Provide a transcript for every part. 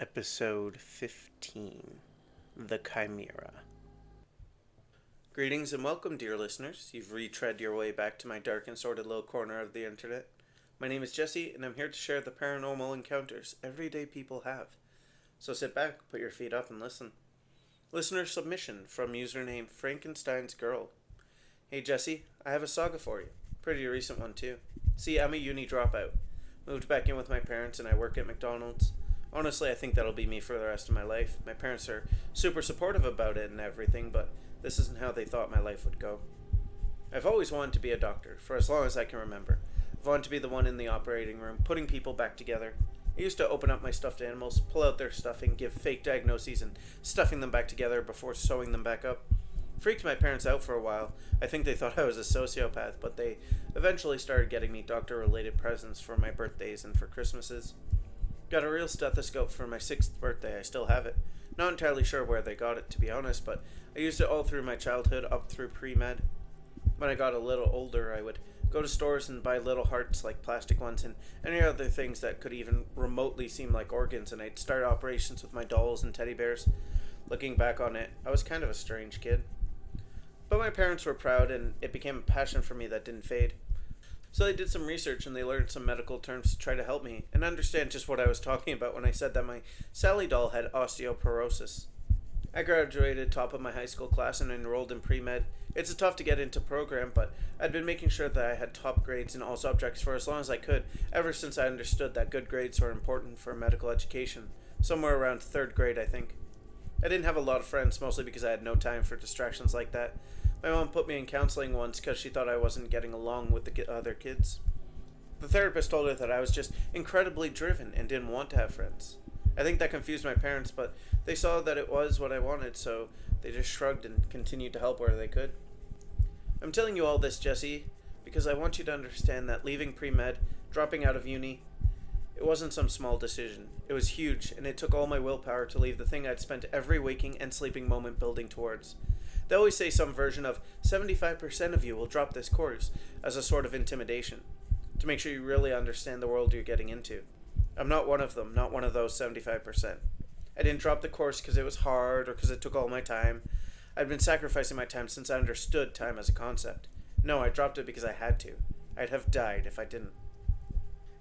Episode 15 The Chimera. Greetings and welcome, dear listeners. You've retread your way back to my dark and sordid little corner of the internet. My name is Jesse, and I'm here to share the paranormal encounters everyday people have. So sit back, put your feet up, and listen. Listener submission from username Frankenstein's Girl. Hey Jesse, I have a saga for you. Pretty recent one too. See, I'm a uni dropout. Moved back in with my parents and I work at McDonald's. Honestly, I think that'll be me for the rest of my life. My parents are super supportive about it and everything, but this isn't how they thought my life would go. I've always wanted to be a doctor, for as long as I can remember. I've wanted to be the one in the operating room, putting people back together. I used to open up my stuffed animals, pull out their stuffing, give fake diagnoses, and stuffing them back together before sewing them back up. Freaked my parents out for a while. I think they thought I was a sociopath, but they eventually started getting me doctor-related presents for my birthdays and for Christmases. Got a real stethoscope for my 6th birthday. I still have it. Not entirely sure where they got it, to be honest, but I used it all through my childhood, up through pre-med. When I got a little older, I would go to stores and buy little hearts like plastic ones and any other things that could even remotely seem like organs, and I'd start operations with my dolls and teddy bears. Looking back on it, I was kind of a strange kid. But my parents were proud, and it became a passion for me that didn't fade. So they did some research and they learned some medical terms to try to help me and understand just what I was talking about when I said that my Sally doll had osteoporosis. I graduated top of my high school class and enrolled in pre-med. It's a tough to get into program, but I'd been making sure that I had top grades in all subjects for as long as I could, ever since I understood that good grades were important for medical education. Somewhere around 3rd grade, I think. I didn't have a lot of friends, mostly because I had no time for distractions like that. My mom put me in counseling once because she thought I wasn't getting along with the other kids. The therapist told her that I was just incredibly driven and didn't want to have friends. I think that confused my parents, but they saw that it was what I wanted, so they just shrugged and continued to help where they could. I'm telling you all this, Jesse, because I want you to understand that leaving pre-med, dropping out of uni, it wasn't some small decision. It was huge, and it took all my willpower to leave the thing I'd spent every waking and sleeping moment building towards. They always say some version of 75% of you will drop this course as a sort of intimidation, to make sure you really understand the world you're getting into. I'm not one of them, not one of those 75%. I didn't drop the course because it was hard or because it took all my time. I'd been sacrificing my time since I understood time as a concept. No, I dropped it because I had to. I'd have died if I didn't.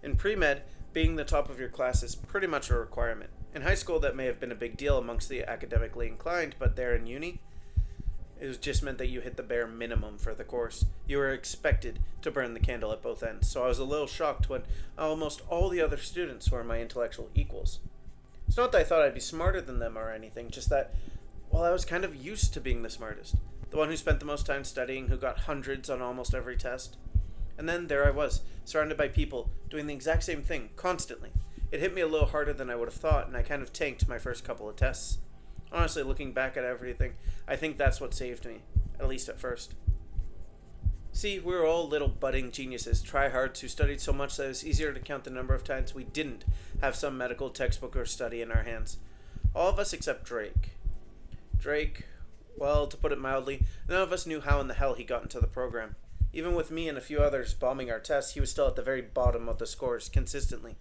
In pre-med, being the top of your class is pretty much a requirement. In high school, that may have been a big deal amongst the academically inclined, but there in uni, it just meant that you hit the bare minimum for the course. You were expected to burn the candle at both ends, so I was a little shocked when almost all the other students were my intellectual equals. It's not that I thought I'd be smarter than them or anything, just that, well, I was kind of used to being the smartest. The one who spent the most time studying, who got hundreds on almost every test. And then there I was, surrounded by people doing the exact same thing, constantly. It hit me a little harder than I would have thought, and I kind of tanked my first couple of tests. Honestly, looking back at everything, I think that's what saved me, at least at first. See, we were all little budding geniuses, tryhards who studied so much that it was easier to count the number of times we didn't have some medical textbook or study in our hands. All of us except Drake. Drake, well, to put it mildly, none of us knew how in the hell he got into the program. Even with me and a few others bombing our tests, he was still at the very bottom of the scores, consistently.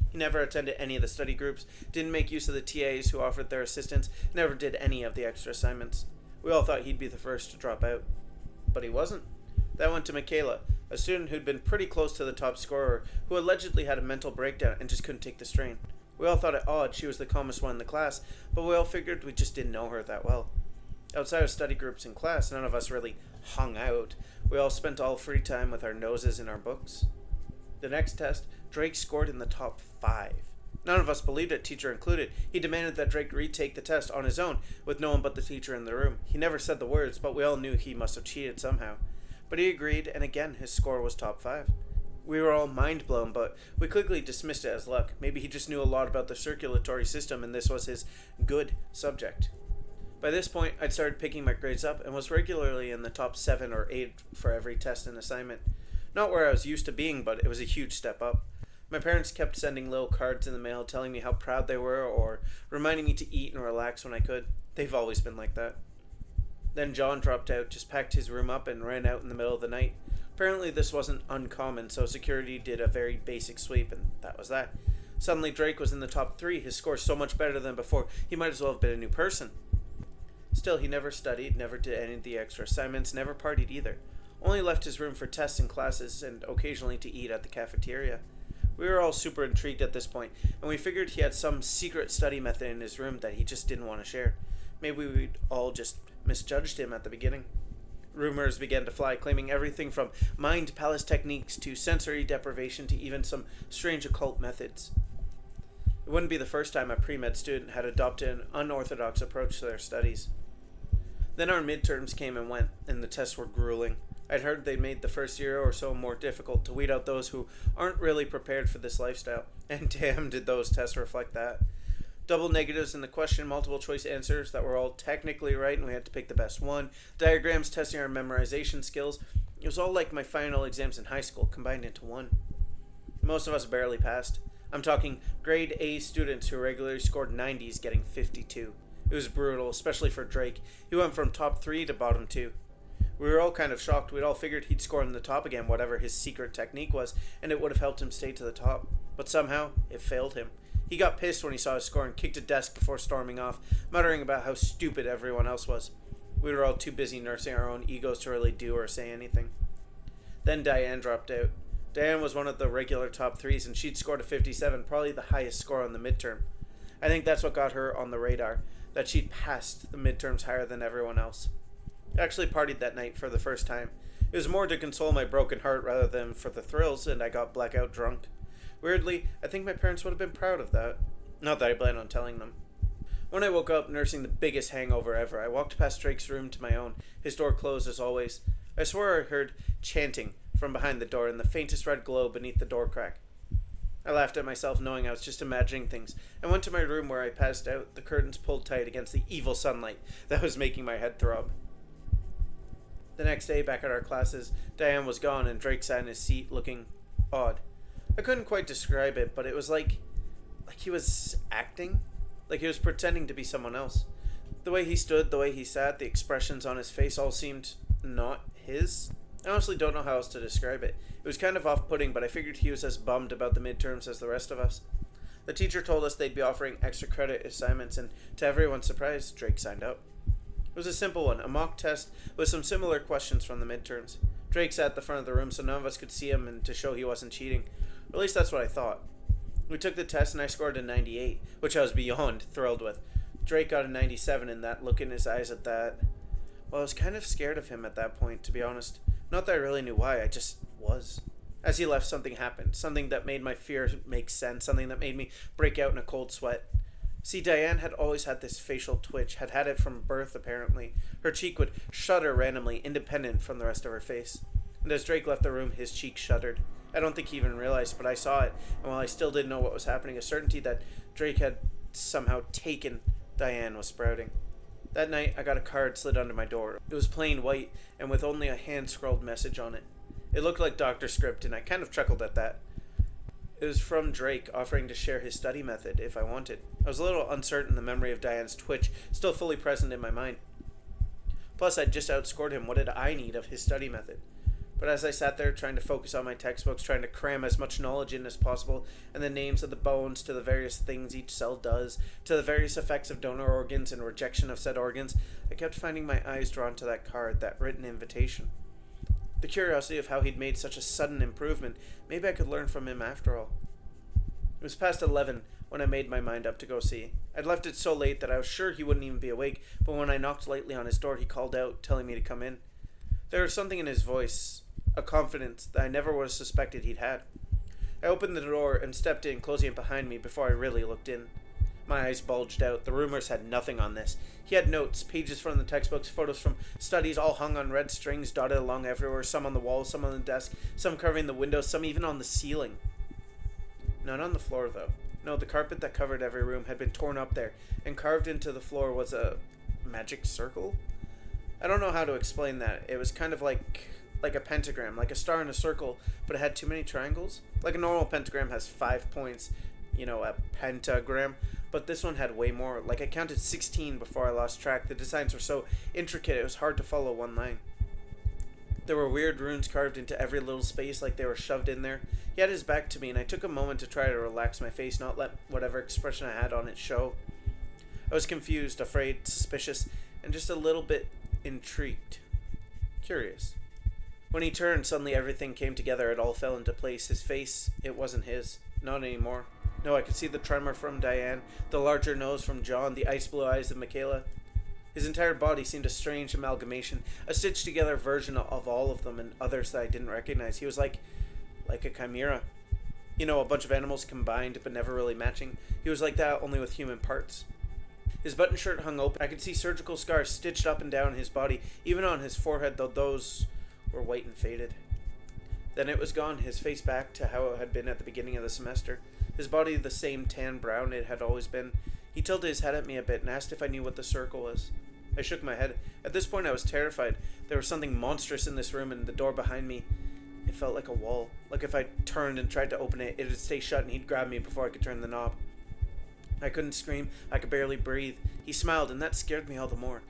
He never attended any of the study groups, didn't make use of the TAs who offered their assistance, never did any of the extra assignments. We all thought he'd be the first to drop out. But he wasn't. That went to Michaela, a student who'd been pretty close to the top scorer, who allegedly had a mental breakdown and just couldn't take the strain. We all thought it odd she was the calmest one in the class, but we all figured we just didn't know her that well. Outside of study groups in class, none of us really hung out. We all spent all free time with our noses in our books. The next test, Drake scored in the top 5. None of us believed it, teacher included. He demanded that Drake retake the test on his own, with no one but the teacher in the room. He never said the words, but we all knew he must have cheated somehow. But he agreed, and again his score was top 5. We were all mind blown, but we quickly dismissed it as luck. Maybe he just knew a lot about the circulatory system, and this was his good subject. By this point, I'd started picking my grades up and was regularly in the top 7 or 8 for every test and assignment. Not where I was used to being, but it was a huge step up. My parents kept sending little cards in the mail telling me how proud they were or reminding me to eat and relax when I could. They've always been like that. Then John dropped out, just packed his room up and ran out in the middle of the night. Apparently this wasn't uncommon, so security did a very basic sweep and that was that. Suddenly Drake was in the top 3, his score so much better than before, he might as well have been a new person. Still, he never studied, never did any of the extra assignments, never partied either. Only left his room for tests and classes, and occasionally to eat at the cafeteria. We were all super intrigued at this point, and we figured he had some secret study method in his room that he just didn't want to share. Maybe we'd all just misjudged him at the beginning. Rumors began to fly, claiming everything from mind palace techniques to sensory deprivation to even some strange occult methods. It wouldn't be the first time a pre-med student had adopted an unorthodox approach to their studies. Then our midterms came and went, and the tests were grueling. I'd heard they made the first year or so more difficult to weed out those who aren't really prepared for this lifestyle, and damn did those tests reflect that. Double negatives in the question, multiple choice answers that were all technically right and we had to pick the best one, diagrams testing our memorization skills. It was all like my final exams in high school combined into one. Most of us barely passed. I'm talking grade A students who regularly scored 90s getting 52. It was brutal, especially for Drake. He went from top 3 to bottom 2. We were all kind of shocked. We'd all figured he'd score in the top again, whatever his secret technique was, and it would have helped him stay to the top. But somehow, it failed him. He got pissed when he saw his score and kicked a desk before storming off, muttering about how stupid everyone else was. We were all too busy nursing our own egos to really do or say anything. Then Diane dropped out. Diane was one of the regular top 3s, and she'd scored a 57, probably the highest score on the midterm. I think that's what got her on the radar, that she'd passed the midterms higher than everyone else. I actually partied that night for the first time. It was more to console my broken heart rather than for the thrills, and I got blackout drunk. Weirdly, I think my parents would have been proud of that. Not that I plan on telling them. When I woke up nursing the biggest hangover ever, I walked past Drake's room to my own, his door closed as always. I swore I heard chanting from behind the door and the faintest red glow beneath the door crack. I laughed at myself, knowing I was just imagining things. I went to my room where I passed out, the curtains pulled tight against the evil sunlight that was making my head throb. The next day, back at our classes, Diane was gone and Drake sat in his seat looking odd. I couldn't quite describe it, but it was like he was acting, like he was pretending to be someone else. The way he stood, the way he sat, the expressions on his face all seemed not his. I honestly don't know how else to describe it. It was kind of off-putting, but I figured he was as bummed about the midterms as the rest of us. The teacher told us they'd be offering extra credit assignments, and to everyone's surprise, Drake signed up. It was a simple one, a mock test with some similar questions from the midterms. Drake sat at the front of the room so none of us could see him and to show he wasn't cheating. Or at least that's what I thought. We took the test and I scored a 98, which I was beyond thrilled with. Drake got a 97 and that look in his eyes at that... Well, I was kind of scared of him at that point, to be honest. Not that I really knew why, I just was. As he left, something happened. Something that made my fear make sense. Something that made me break out in a cold sweat. See, Diane had always had this facial twitch, had had it from birth apparently. Her cheek would shudder randomly, independent from the rest of her face. And as Drake left the room, his cheek shuddered. I don't think he even realized, but I saw it, and while I still didn't know what was happening, a certainty that Drake had somehow taken Diane was sprouting. That night, I got a card slid under my door. It was plain white, and with only a hand-scrawled message on it. It looked like Dr. Script, and I kind of chuckled at that. It was from Drake, offering to share his study method if I wanted. I was a little uncertain, the memory of Diane's twitch still fully present in my mind. Plus, I'd just outscored him. What did I need of his study method? But as I sat there trying to focus on my textbooks, trying to cram as much knowledge in as possible, and the names of the bones to the various things each cell does, to the various effects of donor organs and rejection of said organs, I kept finding my eyes drawn to that card, that written invitation. The curiosity of how he'd made such a sudden improvement, maybe I could learn from him after all. It was past 11 when I made my mind up to go see. I'd left it so late that I was sure he wouldn't even be awake, but when I knocked lightly on his door, he called out, telling me to come in. There was something in his voice, a confidence that I never would have suspected he'd had. I opened the door and stepped in, closing it behind me before I really looked in. My eyes bulged out. The rumors had nothing on this. He had notes, pages from the textbooks, photos from studies all hung on red strings dotted along everywhere, some on the walls, some on the desk, some covering the windows, some even on the ceiling. None on the floor, though. No, the carpet that covered every room had been torn up there, and carved into the floor was a magic circle? I don't know how to explain that. It was kind of like a pentagram, like a star in a circle, but it had too many triangles. Like a normal pentagram has 5 points, a pentagram, but this one had way more. Like I counted 16 before I lost track. The designs were so intricate it was hard to follow one line. There were weird runes carved into every little space like they were shoved in there. He had his back to me, and I took a moment to try to relax my face, not let whatever expression I had on it show. I was confused, afraid, suspicious, and just a little bit intrigued. Curious. When he turned, suddenly everything came together. It all fell into place. His face, it wasn't his. Not anymore. No, I could see the tremor from Diane, the larger nose from John, the ice blue eyes of Michaela. His entire body seemed a strange amalgamation, a stitched together version of all of them and others that I didn't recognize. He was like a chimera. You know, a bunch of animals combined but never really matching. He was like that, only with human parts. His button shirt hung open. I could see surgical scars stitched up and down his body, even on his forehead, though those were white and faded. Then it was gone, his face back to how it had been at the beginning of the semester. His body the same tan brown it had always been. He tilted his head at me a bit and asked if I knew what the circle was. I shook my head. At this point I was terrified. There was something monstrous in this room, and the door behind me, it felt like a wall. Like if I turned and tried to open it, it would stay shut and he'd grab me before I could turn the knob. I couldn't scream. I could barely breathe. He smiled, and that scared me all the more.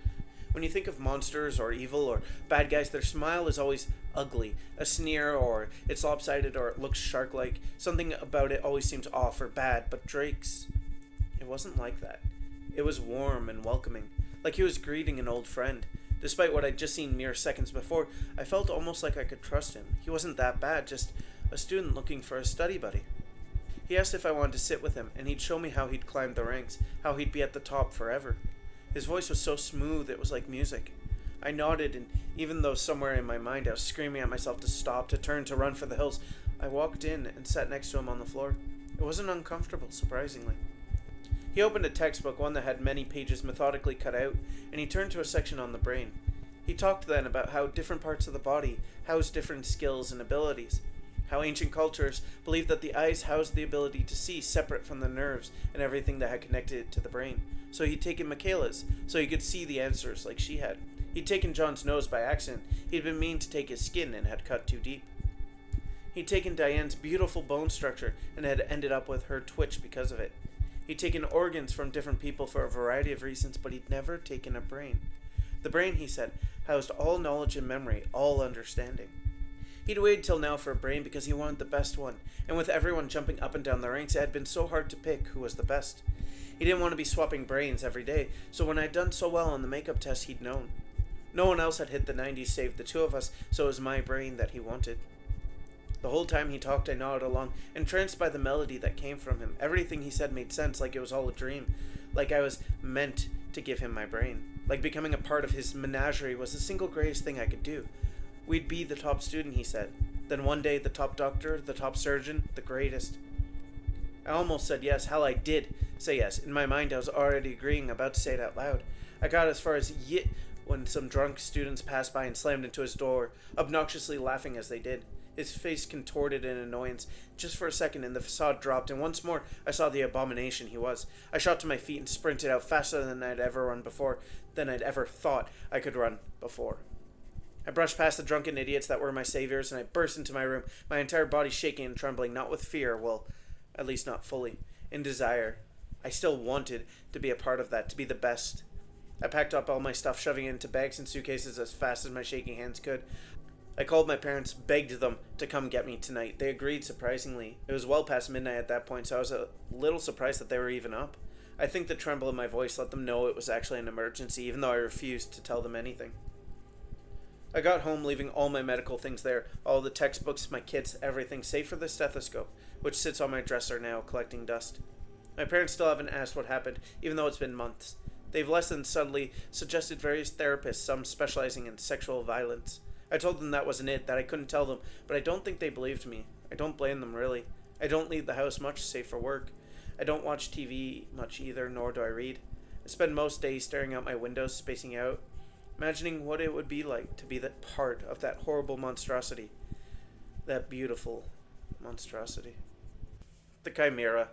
When you think of monsters or evil or bad guys, their smile is always ugly. A sneer, or it's lopsided, or it looks shark-like. Something about it always seems off or bad, but Drake's, it wasn't like that. It was warm and welcoming, like he was greeting an old friend. Despite what I'd just seen mere seconds before, I felt almost like I could trust him. He wasn't that bad, just a student looking for a study buddy. He asked if I wanted to sit with him, and he'd show me how he'd climbed the ranks, how he'd be at the top forever. His voice was so smooth, it was like music. I nodded, and even though somewhere in my mind I was screaming at myself to stop, to turn, to run for the hills, I walked in and sat next to him on the floor. It wasn't uncomfortable, surprisingly. He opened a textbook, one that had many pages methodically cut out, and he turned to a section on the brain. He talked then about how different parts of the body house different skills and abilities. How ancient cultures believed that the eyes housed the ability to see separate from the nerves and everything that had connected it to the brain. So he'd taken Michaela's, so he could see the answers like she had. He'd taken John's nose by accident. He'd been mean to take his skin and had cut too deep. He'd taken Diane's beautiful bone structure and had ended up with her twitch because of it. He'd taken organs from different people for a variety of reasons, but he'd never taken a brain. The brain, he said, housed all knowledge and memory, all understanding. He'd waited till now for a brain because he wanted the best one, and with everyone jumping up and down the ranks, it had been so hard to pick who was the best. He didn't want to be swapping brains every day, so when I'd done so well on the makeup test, he'd known. No one else had hit the 90s save the two of us, so it was my brain that he wanted. The whole time he talked, I nodded along, entranced by the melody that came from him. Everything he said made sense, like it was all a dream, like I was meant to give him my brain, like becoming a part of his menagerie was the single greatest thing I could do. We'd be the top student, he said. Then one day, the top doctor, the top surgeon, the greatest. I almost said yes. Hell, I did say yes. In my mind, I was already agreeing, about to say it out loud. I got as far as yit when some drunk students passed by and slammed into his door, obnoxiously laughing as they did. His face contorted in annoyance. Just for a second, and the facade dropped, and once more I saw the abomination he was. I shot to my feet and sprinted out faster than I'd ever run before, than I'd ever thought I could run before. I brushed past the drunken idiots that were my saviors, and I burst into my room, my entire body shaking and trembling, not with fear, well, at least not fully, in desire. I still wanted to be a part of that, to be the best. I packed up all my stuff, shoving it into bags and suitcases as fast as my shaking hands could. I called my parents, begged them to come get me tonight. They agreed, surprisingly. It was well past midnight at that point, so I was a little surprised that they were even up. I think the tremble in my voice let them know it was actually an emergency, even though I refused to tell them anything. I got home, leaving all my medical things there, all the textbooks, my kits, everything, save for the stethoscope, which sits on my dresser now, collecting dust. My parents still haven't asked what happened, even though it's been months. They've less than subtly suggested various therapists, some specializing in sexual violence. I told them that wasn't it, that I couldn't tell them, but I don't think they believed me. I don't blame them, really. I don't leave the house much, save for work. I don't watch TV much either, nor do I read. I spend most days staring out my windows, spacing out, imagining what it would be like to be that part of that horrible monstrosity. That beautiful monstrosity. The Chimera.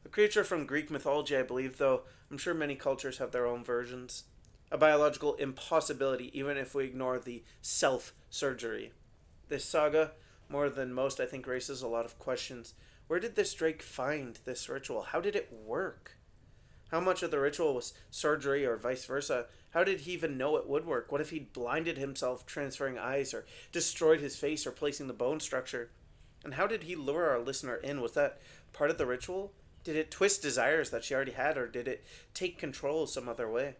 A creature from Greek mythology, I believe, though I'm sure many cultures have their own versions. A biological impossibility, even if we ignore the self-surgery. This saga, more than most, I think, raises a lot of questions. Where did this Drake find this ritual? How did it work? How much of the ritual was surgery or vice versa? How did he even know it would work? What if he'd blinded himself transferring eyes, or destroyed his face replacing the bone structure? And how did he lure our listener in? Was that part of the ritual? Did it twist desires that she already had, or did it take control some other way?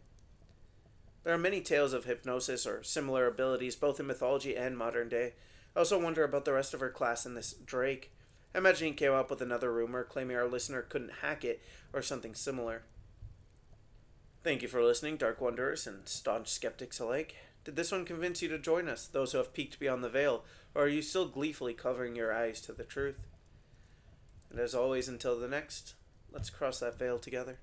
There are many tales of hypnosis or similar abilities, both in mythology and modern day. I also wonder about the rest of her class and this Drake. I imagine he came up with another rumor claiming our listener couldn't hack it, or something similar. Thank you for listening, Dark Wanderers and staunch skeptics alike. Did this one convince you to join us, those who have peeked beyond the veil, or are you still gleefully covering your eyes to the truth? And as always, until the next, let's cross that veil together.